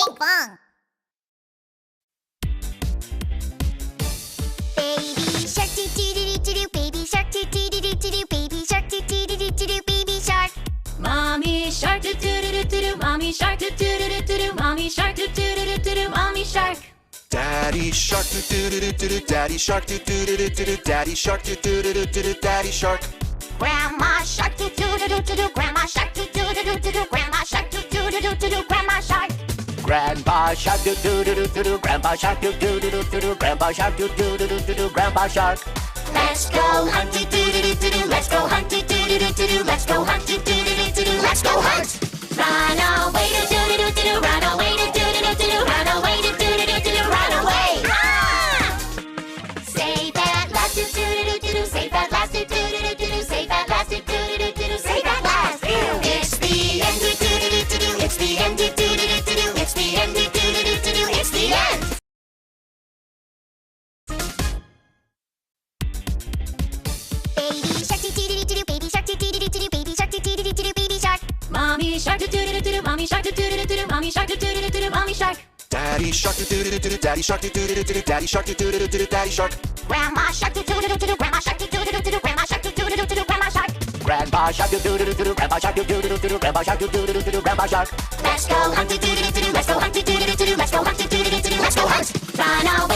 Ping pong. Baby shark doo doo doo doo doo. Baby shark doo doo doo doo doo. Baby shark doo doo doo doo doo. Baby shark. Mommy shark doo doo doo doo doo. Mommy shark doo doo doo doo doo. Mommy shark doo doo doo doo doo. Mommy shark. Daddy shark doo doo doo doo doo. Daddy shark doo doo doo doo doo. Daddy shark doo doo doo doo doo. Daddy shark. Grandma shark doo doo doo doo doo. Grandma shark doo doo doo doo doo. Grandma shark doo doo doo doo doo. Grandma shark. Grandpa shark doo doo doo doo doo. Grandpa shark doo doo doo doo doo. Grandpa shark doo doo doo doo doo. Grandpa shark. Let's go hunt doo doo doo doo doo. Let's go hunt doo doo doo doo doo. Let's go hunt doo doo doo doo doo. Let's go hunt. Run away doo doo doo doo doo. Run away doo doo doo doo doo. Run away doo doo doo doo doo. Run away. Ah! Save at last doo doo doo doo doo. Save at last doo doo doo doo doo. Save at last doo doo doo doo doo. Save at last. It's the end doo doo doo doo doo. It's the end doo doo doo doo doo. It's the end doo doo doo doo doo. It's the end. Baby shark doo doo doo doo doo. Baby shark doo doo doo doo doo. Baby shark doo doo doo doo doo. Baby shark. Mommy shark doo doo doo doo doo. Mommy shark doo doo doo doo doo. Mommy shark doo doo doo doo doo. Mommy shark. Daddy shark doo doo doo doo doo. Daddy shark doo doo doo doo doo. Daddy shark doo doo doo doo doo. Daddy shark. Grandma shark doo doo doo doo doo. Grandma shark doo doo doo doo doo. Grandma shark doo doo doo doo doo. Grandma shark. Grandpa shark doo doo doo doo. Grandpa shark doo doo doo doo. Grandpa shark doo doo doo doo. Grandpa shark. Let's go hunt doo doo doo doo. Let's go hunt doo doo doo doo. Let's go hunt doo doo doo doo. Let's go hunt. Run away.